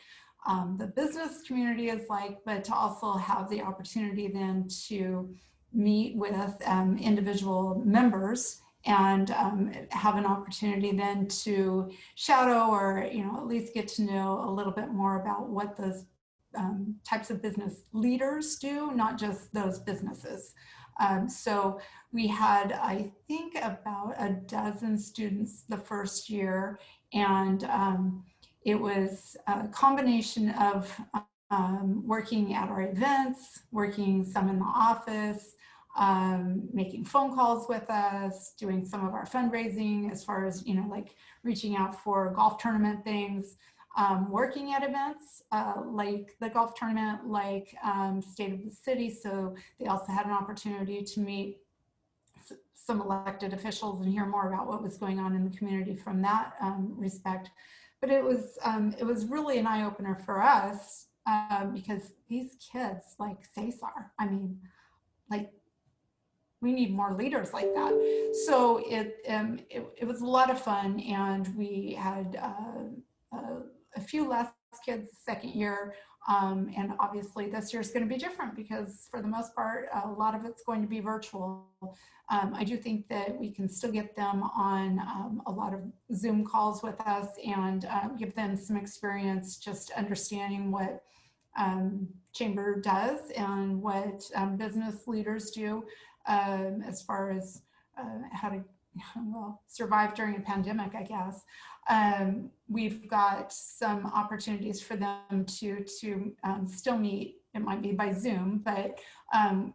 the business community is like, but to also have the opportunity then to meet with individual members and have an opportunity then to shadow, or at least get to know a little bit more about what those types of business leaders do, not just those businesses. So we had, I think, about a dozen students the first year, and it was a combination of working at our events, working some in the office, making phone calls with us, doing some of our fundraising as far as, like reaching out for golf tournament things, working at events like the golf tournament, like State of the City. So they also had an opportunity to meet some elected officials and hear more about what was going on in the community from that respect. But it was really an eye-opener for us because these kids, like Cesar, I mean, like, we need more leaders like that. So it was a lot of fun, and we had a few less kids second year, and obviously this year is going to be different because for the most part a lot of it's going to be virtual. I do think that we can still get them on a lot of Zoom calls with us and give them some experience just understanding what Chamber does and what business leaders do. As far as how to survive during a pandemic, I guess. We've got some opportunities for them to still meet, it might be by Zoom, but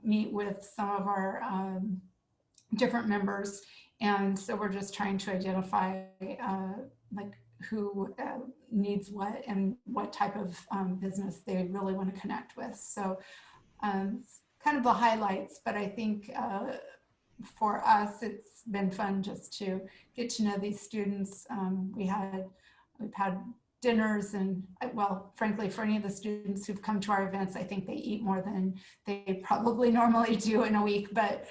meet with some of our different members. And so we're just trying to identify like who needs what and what type of business they really want to connect with. So kind of the highlights, but I think for us, it's been fun just to get to know these students. We've had dinners and, well, frankly, for any of the students who've come to our events, I think they eat more than they probably normally do in a week. But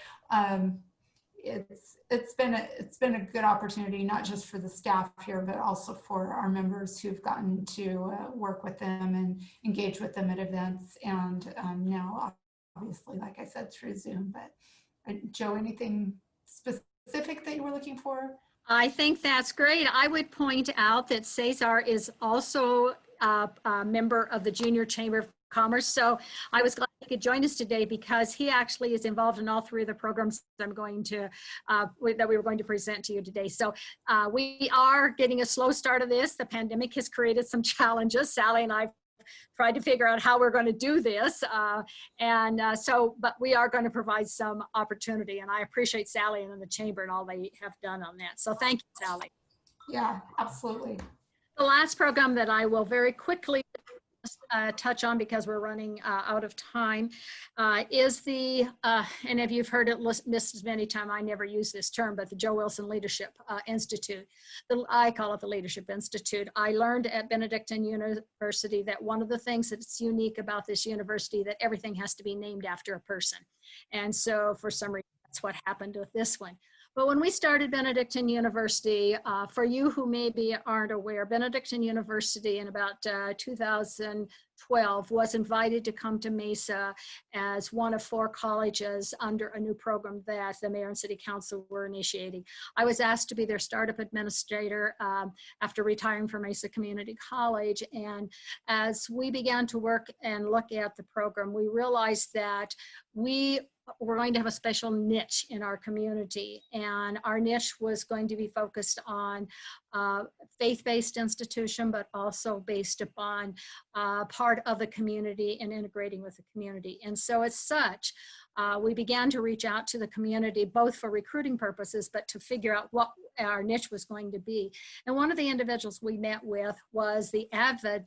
it's been a good opportunity, not just for the staff here, but also for our members who've gotten to work with them and engage with them at events. And now, obviously, like I said, through Zoom. But Joe, anything specific that you were looking for? I think that's great. I would point out that Cesar is also a member of the Junior Chamber of Commerce. So I was glad he could join us today because he actually is involved in all three of the programs I'm going to, that we were going to present to you today. So we are getting a slow start of this. The pandemic has created some challenges. Sally and I tried to figure out how we're going to do this. But we are going to provide some opportunity, and I appreciate Sally and the chamber and all they have done on that. So thank you, Sally. Yeah, absolutely. The last program that I will very quickly touch on because we're running out of time is the, and if you've heard it listed many times, I never use this term, but the Joe Wilson Leadership Institute. I call it the Leadership Institute. I learned at Benedictine University that one of the things that's unique about this university that everything has to be named after a person. And so for some reason, that's what happened with this one. But when we started Benedictine University, for you who maybe aren't aware, Benedictine University in about 2012 was invited to come to Mesa as one of 4 colleges under a new program that the mayor and city council were initiating. I was asked to be their startup administrator after retiring from Mesa Community College. And as we began to work and look at the program, we realized that we're going to have a special niche in our community, and our niche was going to be focused on faith-based institution, but also based upon part of the community and integrating with the community. And so as such, we began to reach out to the community, both for recruiting purposes, but to figure out what our niche was going to be. And one of the individuals we met with was the ADVED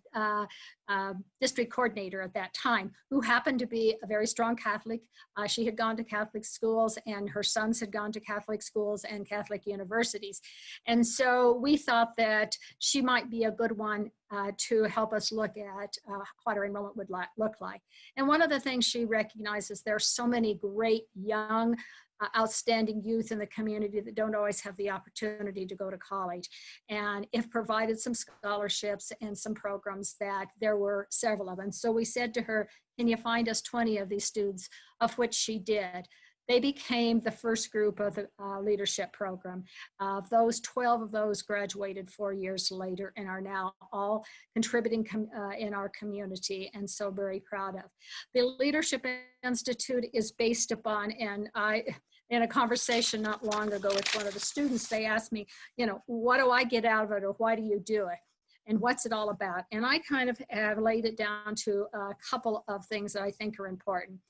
district coordinator at that time, who happened to be a very strong Catholic. She had gone to Catholic schools, and her sons had gone to Catholic schools and Catholic universities. And so we thought that she might be a good one to help us look at what our enrollment would look like. And one of the things she recognizes, there are so many great young outstanding youth in the community that don't always have the opportunity to go to college. And if provided some scholarships and some programs, that there were several of them. So we said to her, can you find us 20 of these students, of which she did. They became the first group of the leadership program. Those 12 of those graduated 4 years later and are now all contributing in our community, and so very proud of. The Leadership Institute is based upon, and in a conversation not long ago with one of the students, they asked me, you know, what do I get out of it, or why do you do it? And what's it all about? And I kind of have laid it down to a couple of things that I think are important.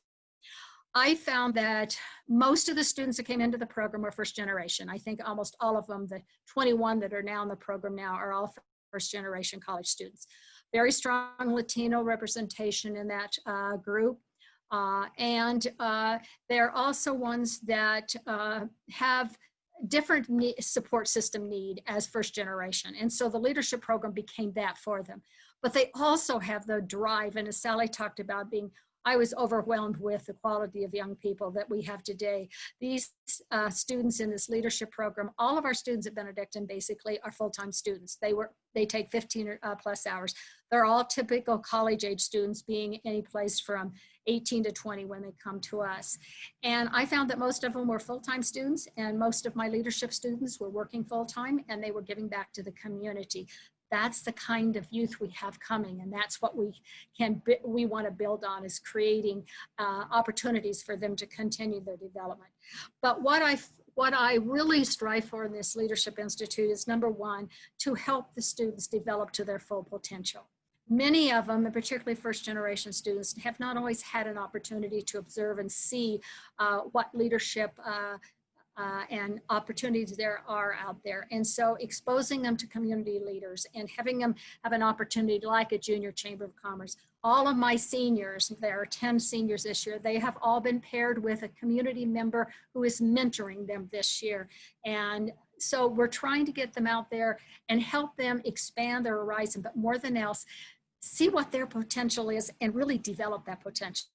I found that most of the students that came into the program were first generation. I think almost all of them, the 21 that are now in the program now, are all first generation college students. Very strong Latino representation in that group. They're also ones that have different support system need as first generation. And so the leadership program became that for them. But they also have the drive, and as Sally talked about, I was overwhelmed with the quality of young people that we have today. These students in this leadership program, all of our students at Benedictine basically are full-time students. They take 15 plus hours. They're all typical college age students, being any place from 18 to 20 when they come to us. And I found that most of them were full-time students, and most of my leadership students were working full-time, and they were giving back to the community. That's the kind of youth we have coming, and that's what we want to build on, is creating opportunities for them to continue their development. But what I really strive for in this Leadership Institute is, number one, to help the students develop to their full potential. Many of them, and particularly first generation students, have not always had an opportunity to observe and see what leadership and opportunities there are out there. And so exposing them to community leaders and having them have an opportunity like a Junior Chamber of Commerce. All of my seniors, there are 10 seniors this year, they have all been paired with a community member who is mentoring them this year. And So we're trying to get them out there and help them expand their horizon, but more than else, see what their potential is and really develop that potential.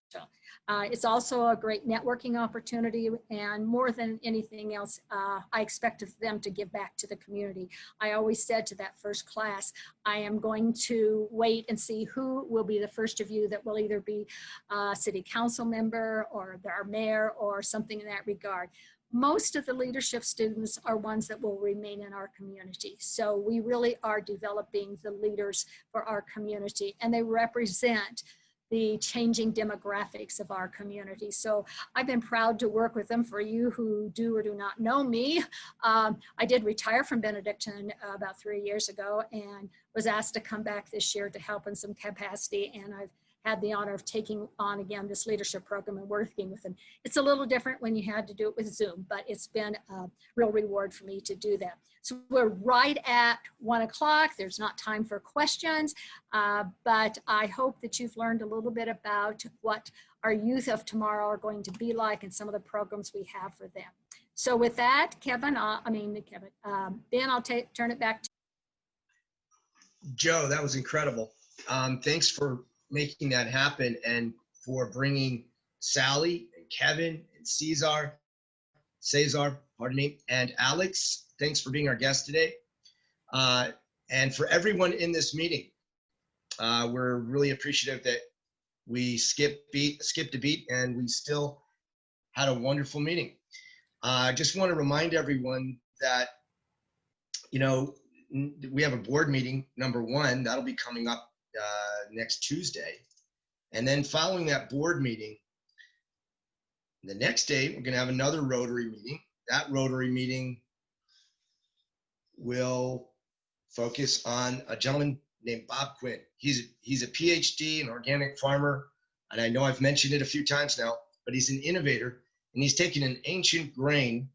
It's also a great networking opportunity, and more than anything else, I expect of them to give back to the community. I always said to that first class, I am going to wait and see who will be the first of you that will either be a city council member or our mayor or something in that regard. Most of the leadership students are ones that will remain in our community. So we really are developing the leaders for our community, and they represent the changing demographics of our community. So I've been proud to work with them. For you who do or do not know me, I did retire from Benedictine about 3 years ago and was asked to come back this year to help in some capacity. And I've had the honor of taking on again this leadership program and working with them. It's a little different when you had to do it with Zoom, but it's been a real reward for me to do that. So we're right at 1 o'clock. There's not time for questions, but I hope that you've learned a little bit about what our youth of tomorrow are going to be like and some of the programs we have for them. So with that, Ben, I'll turn it back to you. Joe, that was incredible. Thanks for making that happen and for bringing Sally and Kevin and Cesar, pardon me, and Alex. Thanks for being our guest today. And for everyone in this meeting, we're really appreciative that we skipped a beat and we still had a wonderful meeting. I just want to remind everyone that, you know, we have a board meeting, number 1, that'll be coming up next Tuesday. And then following that board meeting, the next day, we're going to have another Rotary meeting. That Rotary meeting will focus on a gentleman named Bob Quinn. He's a PhD, an organic farmer, and I know I've mentioned it a few times now, but he's an innovator, and he's taken an ancient grain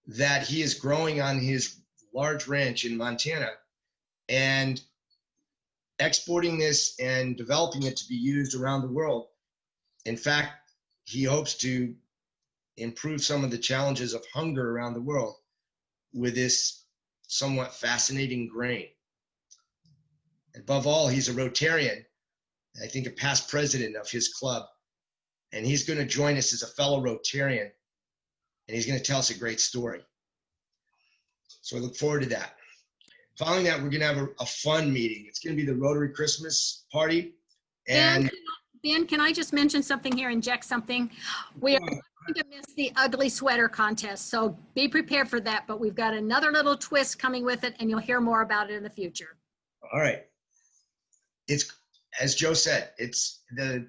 that he is growing on his large ranch in Montana and exporting this and developing it to be used around the world. In fact, he hopes to improve some of the challenges of hunger around the world with this somewhat fascinating grain. Above all, he's a Rotarian, I think a past president of his club, and he's going to join us as a fellow Rotarian, and he's going to tell us a great story. So I look forward to that. Following that, we're going to have a fun meeting. It's going to be the Rotary Christmas party. And Ben, can I just mention something here, inject something? We are going to miss the ugly sweater contest, so be prepared for that, but we've got another little twist coming with it, and you'll hear more about it in the future. All right. It's, as Joe said, it's the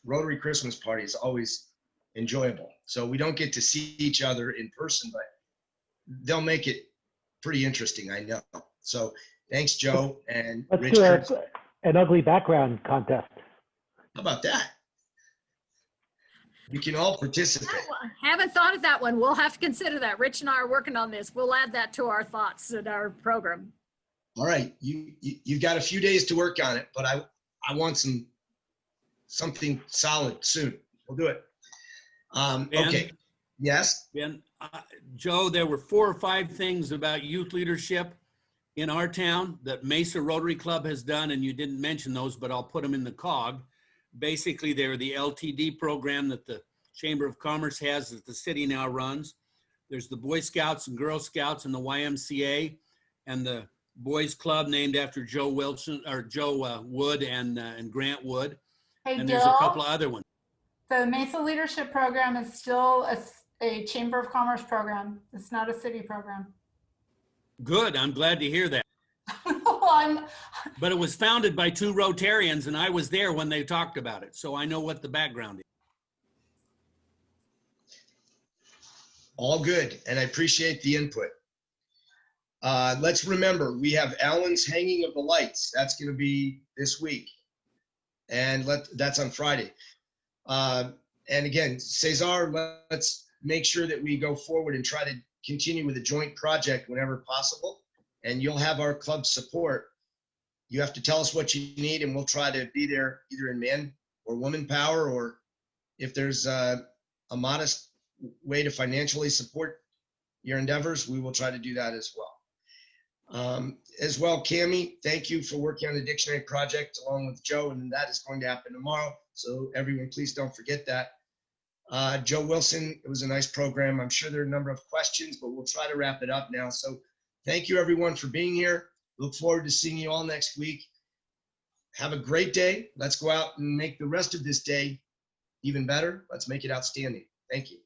Rotary Christmas party is always enjoyable. So we don't get to see each other in person, but they'll make it pretty interesting, I know. So thanks, Joe and Let's Rich. do an ugly background contest. How about that? We can all participate. I haven't thought of that one. We'll have to consider that. Rich and I are working on this. We'll add that to our thoughts in our program. All right, you've got a few days to work on it, but I want something solid soon. We'll do it. Ben, okay. Yes. Ben, Joe, there were 4 or 5 things about youth leadership in our town that Mesa Rotary Club has done, and you didn't mention those, but I'll put them in the cog. Basically, they're the LTD program that the Chamber of Commerce has that the city now runs. There's the Boy Scouts and Girl Scouts and the YMCA, and the Boys Club named after Joe Wilson or Joe Wood and Grant Wood. Hey, and there's a couple of other ones. The Mesa Leadership Program is still a Chamber of Commerce program. It's not a city program. Good. I'm glad to hear that. Well, but it was founded by 2 Rotarians, and I was there when they talked about it, so I know what the background is. All good, and I appreciate the input. Let's remember, we have Alan's Hanging of the Lights. That's going to be this week, and that's on Friday. And again, Cesar, let's make sure that we go forward and try to continue with a joint project whenever possible, and you'll have our club's support. You have to tell us what you need, and we'll try to be there either in man or woman power, or if there's a modest way to financially support your endeavors, we will try to do that as well. Cami, thank you for working on the dictionary project along with Joe, and that is going to happen tomorrow. So everyone, please don't forget that. Joe Wilson, it was a nice program. I'm sure there are a number of questions, but we'll try to wrap it up now. So thank you everyone for being here. Look forward to seeing you all next week. Have a great day. Let's go out and make the rest of this day even better. Let's make it outstanding. Thank you.